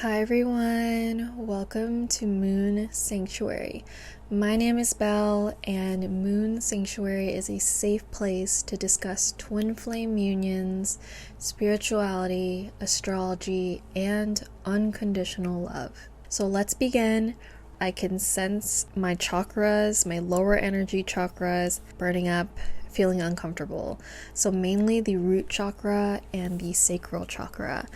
Hi everyone, welcome to Moon Sanctuary. My name is Belle, and Moon Sanctuary is a safe place to discuss twin flame unions, spirituality, astrology, and unconditional love. So let's begin. I can sense my chakras, my lower energy chakras burning up, feeling uncomfortable. So mainly the root chakra and the sacral chakra.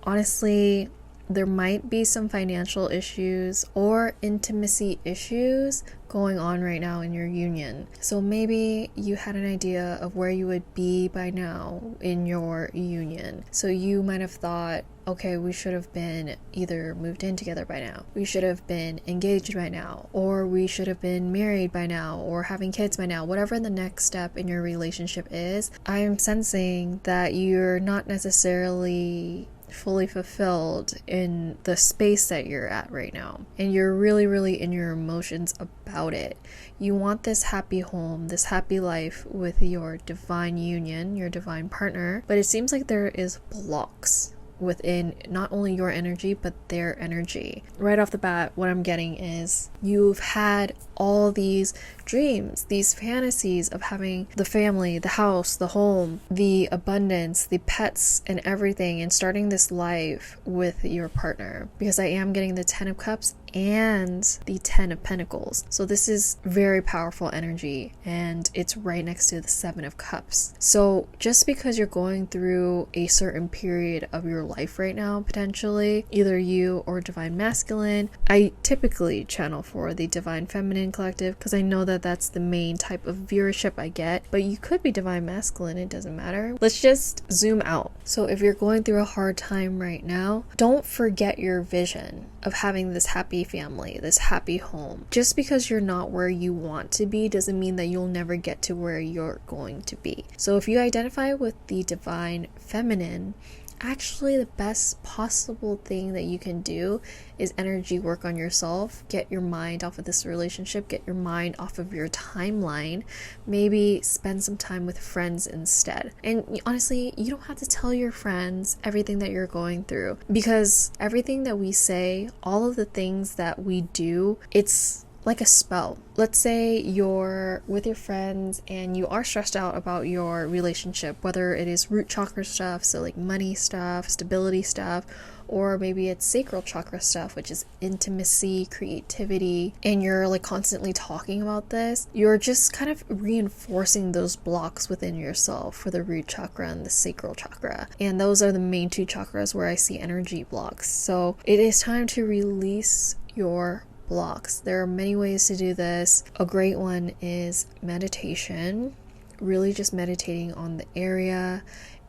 Honestly, there might be some financial issues or intimacy issues going on right now in your union. So maybe you had an idea of where you would be by now in your union. So you might have thought, okay, we should have been either moved in together by now, we should have been engaged by now, or we should have been married by now, or having kids by now. Whatever the next step in your relationship is, I am sensing that you're not necessarily fully fulfilled in the space that you're at right now, and you're really in your emotions about it. You want this happy home, this happy life with your divine union, your divine partner, but it seems like there is blocks within not only your energy but their energy. Right off the bat, what I'm getting is you've had all these dreams, these fantasies of having the family, the house, the home, the abundance, the pets and everything, and starting this life with your partner, because I am getting the 10 of Cups and the 10 of Pentacles. So this is very powerful energy, and it's right next to the 7 of Cups. So just because you're going through a certain period of your life right now, potentially, either you or divine masculine, I typically channel for the divine feminine collective because I know that that's the main type of viewership I get, but you could be divine masculine, it doesn't matter. Let's just zoom out. So if you're going through a hard time right now, don't forget your vision of having this happy family, this happy home. Just because you're not where you want to be doesn't mean that you'll never get to where you're going to be. So if you identify with the divine feminine, actually the best possible thing that you can do is energy work on yourself. Get your mind off of this relationship, get your mind off of your timeline. Maybe spend some time with friends instead. And honestly, you don't have to tell your friends everything that you're going through, because everything that we say, all of the things that we do, it's like a spell. Let's say you're with your friends and you are stressed out about your relationship, whether it is root chakra stuff, so like money stuff, stability stuff, or maybe it's sacral chakra stuff, which is intimacy, creativity, and you're like constantly talking about this. You're just kind of reinforcing those blocks within yourself for the root chakra and the sacral chakra. And those are the main two chakras where I see energy blocks. So it is time to release your blocks. There are many ways to do this. A great one is meditation, really just meditating on the area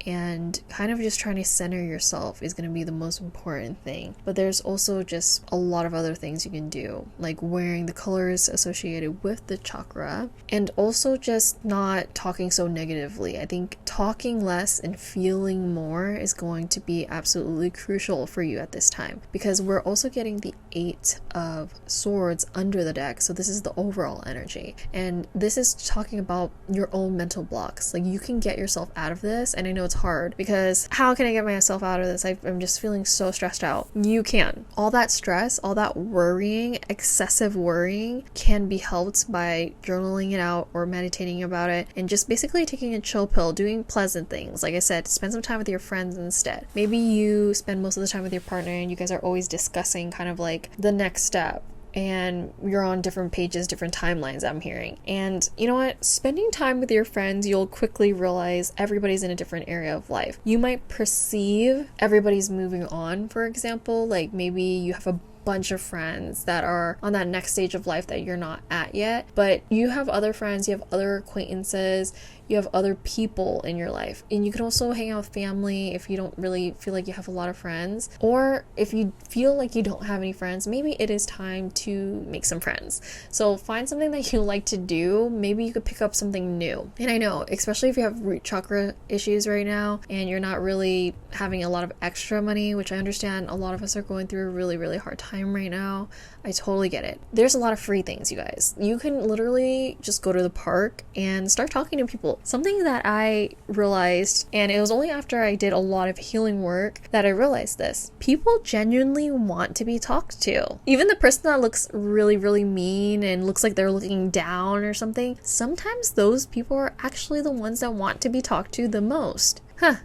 and kind of just trying to center yourself is going to be the most important thing. But there's also just a lot of other things you can do, like wearing the colors associated with the chakra, and also just not talking so negatively. I think talking less and feeling more is going to be absolutely crucial for you at this time, because we're also getting the 8 of Swords under the deck. So this is the overall energy, and this is talking about your own mental blocks. Like, you can get yourself out of this, and I know it's hard because how can I get myself out of this? I'm just feeling so stressed out. You can. All that stress, all that worrying, excessive worrying can be helped by journaling it out or meditating about it and just basically taking a chill pill, doing pleasant things. Like I said, spend some time with your friends instead. Maybe you spend most of the time with your partner and you guys are always discussing kind of like the next step, and you're on different pages, different timelines, I'm hearing. And you know what? Spending time with your friends, you'll quickly realize everybody's in a different area of life. You might perceive everybody's moving on, for example, like maybe you have a bunch of friends that are on that next stage of life that you're not at yet, but you have other friends, you have other acquaintances, you have other people in your life. And you can also hang out with family if you don't really feel like you have a lot of friends, or if you feel like you don't have any friends, maybe it is time to make some friends. So find something that you like to do. Maybe you could pick up something new. And I know, especially if you have root chakra issues right now and you're not really having a lot of extra money, which I understand a lot of us are going through a really hard time time right now. I totally get it. There's a lot of free things, you guys. You can literally just go to the park and start talking to people. Something that I realized, and it was only after I did a lot of healing work that I realized this. People genuinely want to be talked to. Even the person that looks really, really mean and looks like they're looking down or something, sometimes those people are actually the ones that want to be talked to the most.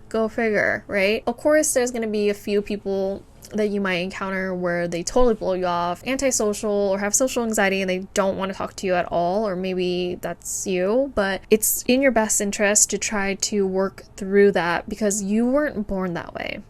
Go figure, right? Of course, there's going to be a few people that you might encounter where they totally blow you off, antisocial, or have social anxiety and they don't want to talk to you at all, or maybe that's you, but it's in your best interest to try to work through that because you weren't born that way.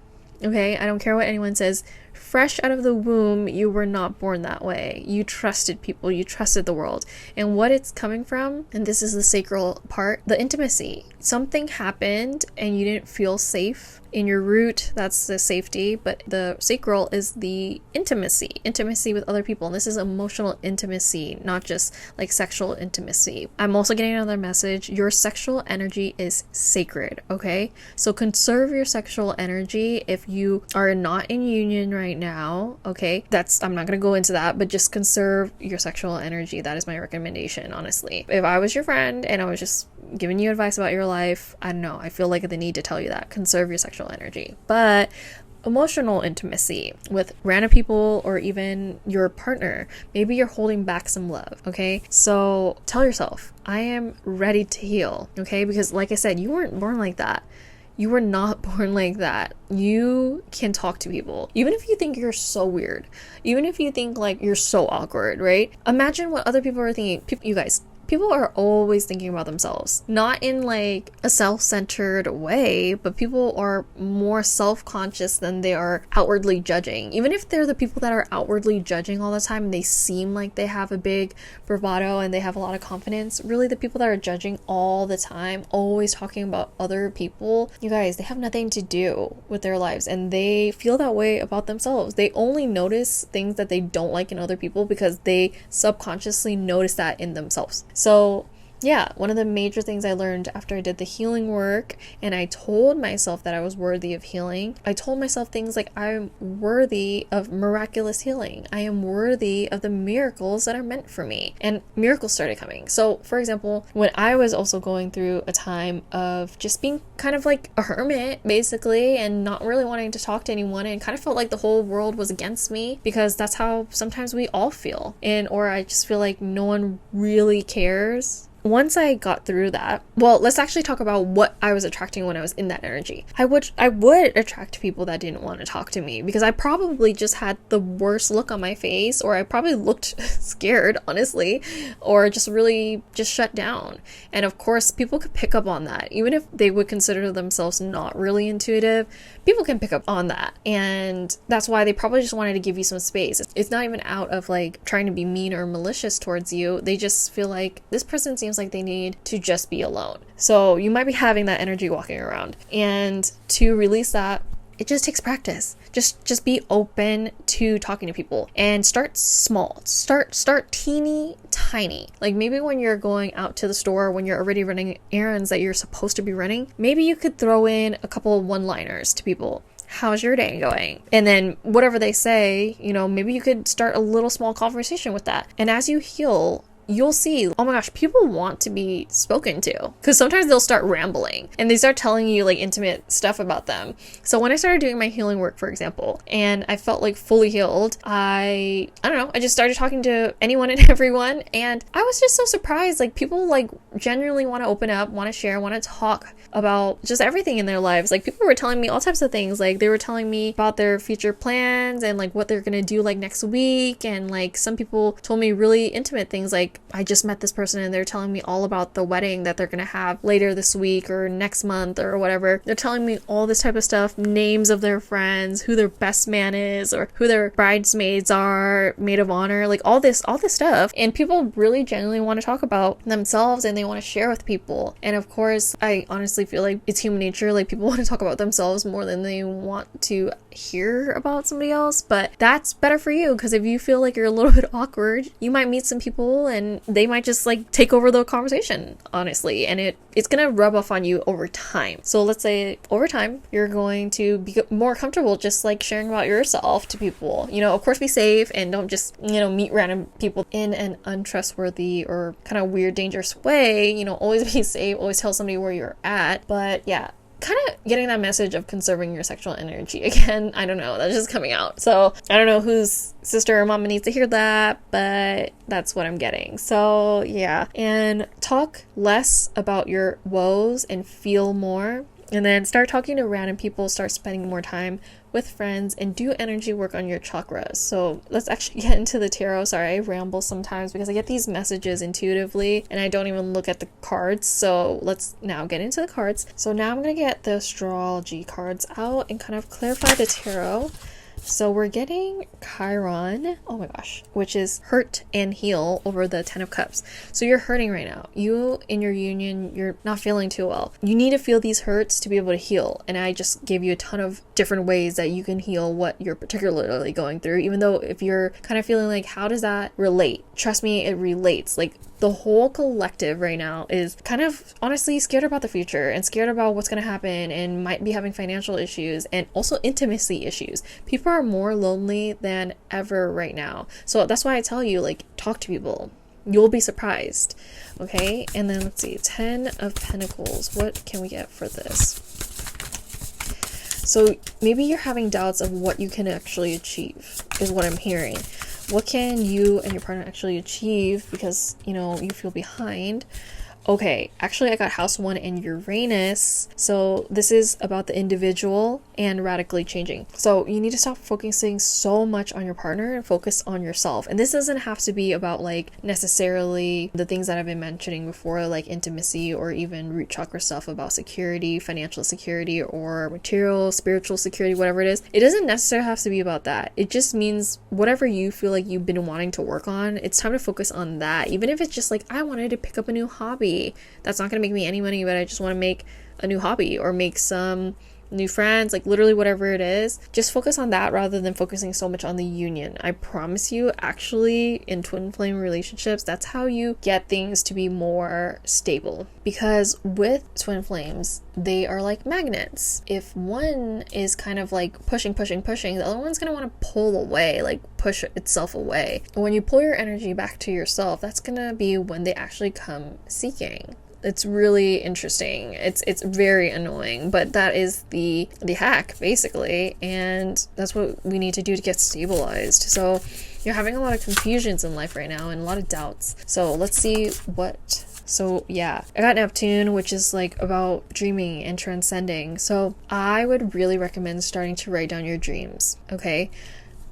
Okay, I don't care what anyone says. Fresh out of the womb, you were not born that way. You trusted people, you trusted the world. And what it's coming from, and this is the sacral part, the intimacy. Something happened and you didn't feel safe. In your root, that's the safety, but the sacral is the intimacy with other people. And this is emotional intimacy, not just like sexual intimacy. I'm also getting another message. Your sexual energy is sacred, okay? So conserve your sexual energy if you are not in union right now, okay? I'm not gonna go into that, but just conserve your sexual energy. That is my recommendation, honestly. If I was your friend and I was just giving you advice about your life, I don't know, I feel like the need to tell you that. Conserve your sexual energy. But emotional intimacy with random people or even your partner, maybe you're holding back some love, okay? So tell yourself, I am ready to heal, okay? Because like I said, you weren't born like that. You were not born like that. You can talk to people. Even if you think you're so weird, even if you think like you're so awkward, right? Imagine what other people are thinking. You guys, people are always thinking about themselves, not in like a self-centered way, but people are more self-conscious than they are outwardly judging. Even if they're the people that are outwardly judging all the time and they seem like they have a big bravado and they have a lot of confidence, really the people that are judging all the time, always talking about other people, you guys, they have nothing to do with their lives and they feel that way about themselves. They only notice things that they don't like in other people because they subconsciously notice that in themselves. So yeah, one of the major things I learned after I did the healing work and I told myself that I was worthy of healing, I told myself things like I'm worthy of miraculous healing. I am worthy of the miracles that are meant for me. And miracles started coming. So for example, when I was also going through a time of just being kind of like a hermit basically and not really wanting to talk to anyone and kind of felt like the whole world was against me because that's how sometimes we all feel. Or I just feel like no one really cares. Once I got through that, well, let's actually talk about what I was attracting when I was in that energy. I would attract people that didn't want to talk to me because I probably just had the worst look on my face, or I probably looked scared, honestly, or just really just shut down. And of course, people could pick up on that. Even if they would consider themselves not really intuitive, people can pick up on that. And that's why they probably just wanted to give you some space. It's not even out of like trying to be mean or malicious towards you. They just feel like this person seems like they need to just be alone. So you might be having that energy walking around. And to release that, it just takes practice. Just be open to talking to people and start small. Start teeny tiny. Like maybe when you're going out to the store, when you're already running errands that you're supposed to be running, maybe you could throw in a couple of one-liners to people. How's your day going? And then whatever they say, maybe you could start a little small conversation with that. And as you heal, you'll see, oh my gosh, people want to be spoken to. Because sometimes they'll start rambling and they start telling you like intimate stuff about them. So when I started doing my healing work, for example, and I felt like fully healed, I don't know, I just started talking to anyone and everyone. And I was just so surprised. Like people like genuinely want to open up, want to share, want to talk about just everything in their lives. Like people were telling me all types of things. Like they were telling me about their future plans and like what they're going to do like next week. And like some people told me really intimate things like, I just met this person and they're telling me all about the wedding that they're going to have later this week or next month or whatever. They're telling me all this type of stuff, names of their friends, who their best man is or who their bridesmaids are, maid of honor, like all this stuff. And people really genuinely want to talk about themselves and they want to share with people. And of course, I honestly feel like it's human nature. Like people want to talk about themselves more than they want to hear about somebody else. But that's better for you because if you feel like you're a little bit awkward, you might meet some people and then they might just like take over the conversation, honestly, and it's gonna rub off on you over time. So let's say over time you're going to be more comfortable just like sharing about yourself to people. Of course, be safe and don't just meet random people in an untrustworthy or kind of weird, dangerous way. Always be safe, always tell somebody where you're at. But yeah, kind of getting that message of conserving your sexual energy. Again, I don't know, that's just coming out. So I don't know whose sister or mama needs to hear that, but that's what I'm getting. So yeah, and talk less about your woes and feel more. And then start talking to random people, start spending more time with friends, and do energy work on your chakras. So let's actually get into the tarot. Sorry, I ramble sometimes because I get these messages intuitively and I don't even look at the cards. So let's now get into the cards. So now I'm going to get the astrology cards out and kind of clarify the tarot. So we're getting Chiron, oh my gosh, which is hurt and heal over the 10 of Cups. So you're hurting right now. You, in your union, you're not feeling too well. You need to feel these hurts to be able to heal. And I just gave you a ton of different ways that you can heal what you're particularly going through. Even though if you're kind of feeling like, how does that relate? Trust me, it relates. Like, the whole collective right now is kind of honestly scared about the future and scared about what's going to happen and might be having financial issues and also intimacy issues. People are more lonely than ever right now. So that's why I tell you, like, talk to people. You'll be surprised. Okay, and then let's see, 10 of Pentacles. What can we get for this? So maybe you're having doubts of what you can actually achieve, is what I'm hearing. What can you and your partner actually achieve because, you feel behind? Okay, actually I got House 1 and Uranus. So this is about the individual and radically changing. So you need to stop focusing so much on your partner and focus on yourself. And this doesn't have to be about like necessarily the things that I've been mentioning before, like intimacy or even root chakra stuff about security, financial security, or material, spiritual security, whatever it is. It doesn't necessarily have to be about that. It just means whatever you feel like you've been wanting to work on, it's time to focus on that. Even if it's just like, I wanted to pick up a new hobby. That's not going to make me any money, but I just want to make a new hobby or make some new friends, like literally whatever it is. Just focus on that rather than focusing so much on the union. I promise you, actually, in twin flame relationships, that's how you get things to be more stable. Because with twin flames, they are like magnets. If one is kind of like pushing, the other one's going to want to pull away, like push itself away. And when you pull your energy back to yourself, that's going to be when they actually come seeking. It's really interesting. It's very annoying, but that is the hack, basically, and that's what we need to do to get stabilized. So you're having a lot of confusions in life right now and a lot of doubts. So let's see what... So yeah, I got Neptune, which is like about dreaming and transcending. So I would really recommend starting to write down your dreams, okay?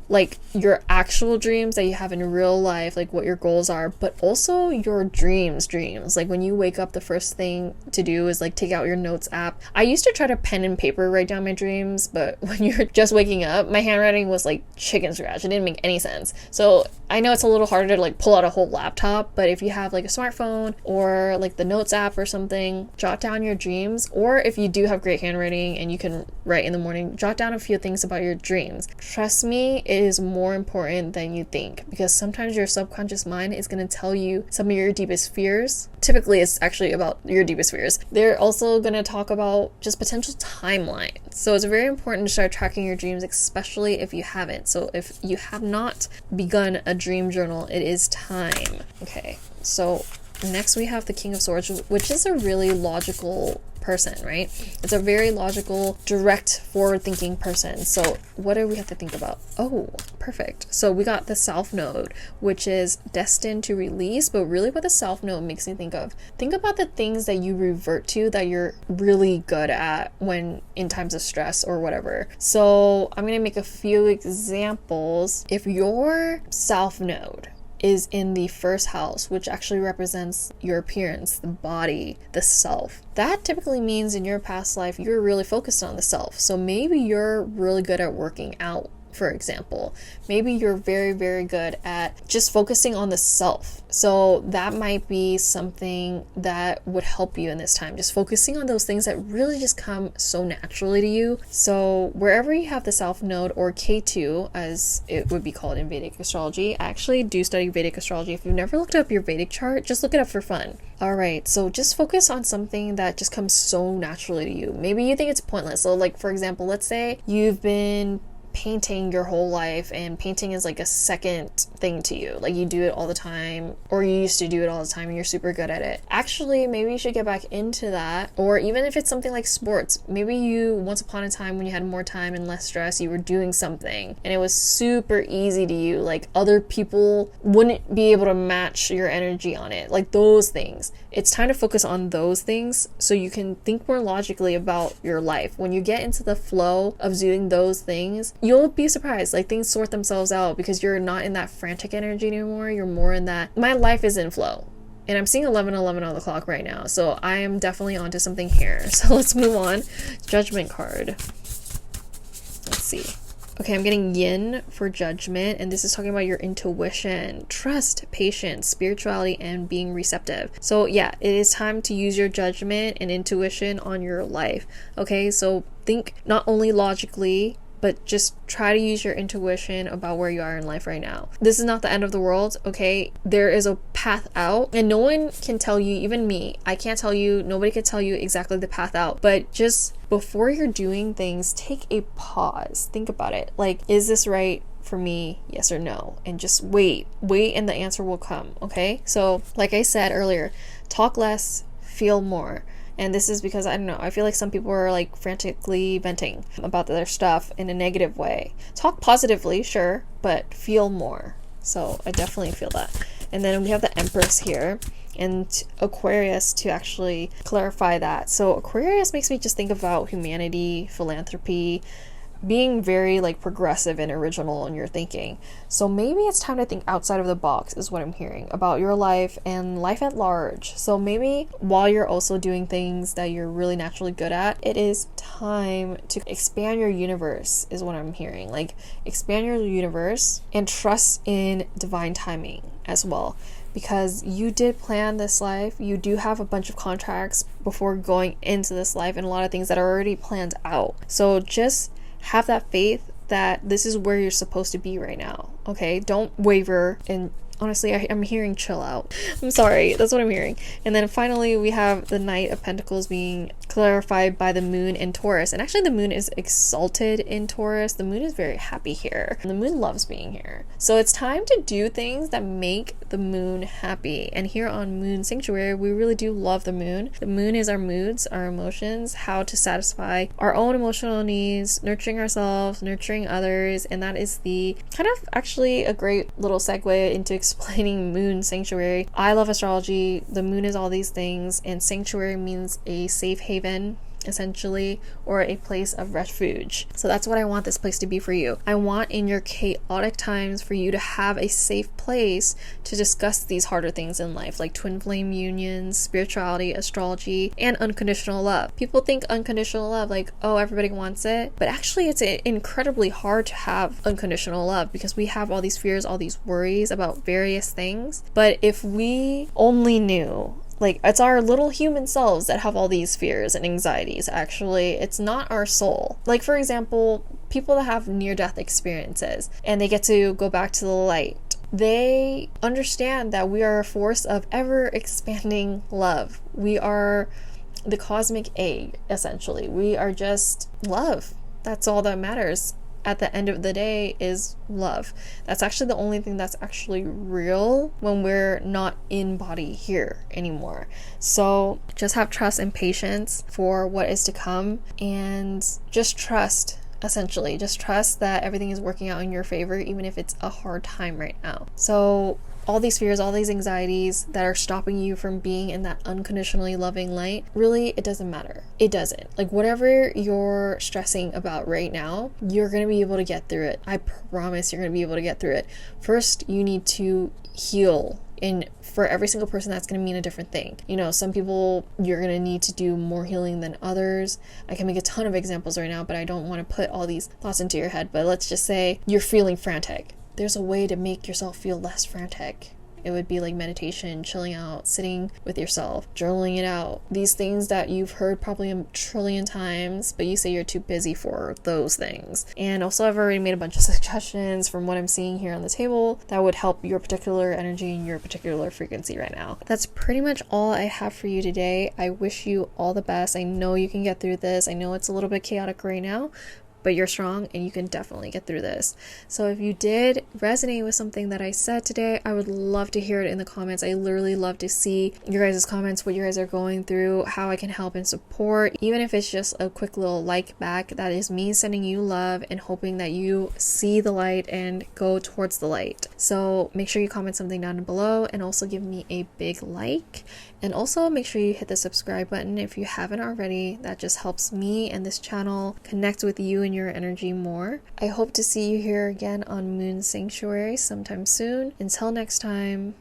Like your actual dreams that you have in real life, like what your goals are, but also your dreams. Like when you wake up, the first thing to do is like take out your notes app. I used to try to pen and paper write down my dreams, but when you're just waking up, my handwriting was like chicken scratch. It didn't make any sense. So I know it's a little harder to like pull out a whole laptop, but if you have like a smartphone or like the notes app or something, jot down your dreams. Or if you do have great handwriting and you can write in the morning, jot down a few things about your dreams. Trust me, it is more important than you think, because sometimes your subconscious mind is going to tell you some of your deepest fears. Typically it's actually about your deepest fears. They're also going to talk about just potential timelines. So it's very important to start tracking your dreams, especially if you haven't. So if you have not begun a dream journal, it is time. Okay, so next we have the King of Swords, which is a really logical person, right? It's a very logical, direct, forward-thinking person. So what do we have to think about? Oh, perfect. So we got the South Node, which is destined to release, but really what the South Node makes me think about the things that you revert to that you're really good at when in times of stress or whatever. So I'm going to make a few examples. If your South Node is in the first house, which actually represents your appearance, the body, the self, that typically means in your past life you're really focused on the self. So maybe you're really good at working out for example. Maybe you're very, very good at just focusing on the self. So that might be something that would help you in this time. Just focusing on those things that really just come so naturally to you. So wherever you have the South Node, or K2 as it would be called in Vedic astrology. I actually do study Vedic astrology. If you've never looked up your Vedic chart, just look it up for fun. Alright, so just focus on something that just comes so naturally to you. Maybe you think it's pointless. So like, for example, let's say you've been painting your whole life and painting is like a second thing to you, like you do it all the time, or you used to do it all the time and you're super good at it. Actually, maybe you should get back into that. Or even if it's something like sports, maybe you once upon a time when you had more time and less stress, you were doing something and it was super easy to you, like other people wouldn't be able to match your energy on it, like those things. It's time to focus on those things so you can think more logically about your life. When you get into the flow of doing those things, you'll be surprised, like things sort themselves out because you're not in that frantic energy anymore. You're more in that, my life is in flow. And I'm seeing 11:11 on the clock right now, so I am definitely onto something here. So let's move on. Judgment card. Let's see. Okay, I'm getting yin for judgment, and this is talking about your intuition, trust, patience, spirituality, and being receptive. So yeah, it is time to use your judgment and intuition on your life. Okay, so think not only logically, but just try to use your intuition about where you are in life right now. This is not the end of the world, okay? There is a path out, and no one can tell you, even me, I can't tell you, nobody can tell you exactly the path out, but just before you're doing things, take a pause. Think about it. Like, is this right for me? Yes or no? And just wait, and the answer will come, okay? So, like I said earlier, talk less, feel more. And this is because, I don't know, I feel like some people are like frantically venting about their stuff in a negative way. Talk positively, sure, but feel more. So I definitely feel that. And then we have the Empress here and Aquarius to actually clarify that. So Aquarius makes me just think about humanity, philanthropy, being very like progressive and original in your thinking. So maybe it's time to think outside of the box is what I'm hearing about your life and life at large. So maybe while you're also doing things that you're really naturally good at, it is time to expand your universe is what I'm hearing. Like expand your universe and trust in divine timing as well. Because you did plan this life, you do have a bunch of contracts before going into this life and a lot of things that are already planned out. So just have that faith that this is where you're supposed to be right now, okay? Don't waver. And honestly, I'm hearing chill out. I'm sorry, that's what I'm hearing. And then finally, we have the Knight of Pentacles being clarified by the moon in Taurus. And actually, the moon is exalted in Taurus. The moon is very happy here. And the moon loves being here. So it's time to do things that make the moon happy. And here on Moon Sanctuary, we really do love the moon. The moon is our moods, our emotions, how to satisfy our own emotional needs, nurturing ourselves, nurturing others. And that is the kind of actually a great little segue into explaining Moon Sanctuary. I love astrology. The moon is all these things, and sanctuary means a safe haven, essentially, or a place of refuge. So that's what I want this place to be for you. I want in your chaotic times for you to have a safe place to discuss these harder things in life, like twin flame unions, spirituality, astrology, and unconditional love. People think unconditional love, like, oh, everybody wants it, but actually it's incredibly hard to have unconditional love because we have all these fears, all these worries about various things. But if we only knew, like, it's our little human selves that have all these fears and anxieties, actually. It's not our soul. Like, for example, people that have near-death experiences and they get to go back to the light. They understand that we are a force of ever-expanding love. We are the cosmic egg, essentially. We are just love. That's all that matters. At the end of the day is love. That's actually the only thing that's actually real when we're not in body here anymore. So just have trust and patience for what is to come, and just trust, essentially. Just trust that everything is working out in your favor, even if it's a hard time right now. So all these fears, all these anxieties that are stopping you from being in that unconditionally loving light, really, it doesn't matter. It doesn't. Like, whatever you're stressing about right now, you're going to be able to get through it. I promise you're going to be able to get through it. First, you need to heal. And for every single person, that's going to mean a different thing. You know, some people, you're going to need to do more healing than others. I can make a ton of examples right now, but I don't want to put all these thoughts into your head. But let's just say you're feeling frantic. There's a way to make yourself feel less frantic. It would be like meditation, chilling out, sitting with yourself, journaling it out. These things that you've heard probably a trillion times, but you say you're too busy for those things. And also, I've already made a bunch of suggestions from what I'm seeing here on the table that would help your particular energy and your particular frequency right now. That's pretty much all I have for you today. I wish you all the best. I know you can get through this. I know it's a little bit chaotic right now, but you're strong and you can definitely get through this. So if you did resonate with something that I said today, I would love to hear it in the comments. I literally love to see your guys' comments, what you guys are going through, how I can help and support. Even if it's just a quick little like back, that is me sending you love and hoping that you see the light and go towards the light. So make sure you comment something down below and also give me a big like. And also make sure you hit the subscribe button if you haven't already. That just helps me and this channel connect with you and your energy more. I hope to see you here again on Moon Sanctuary sometime soon. Until next time,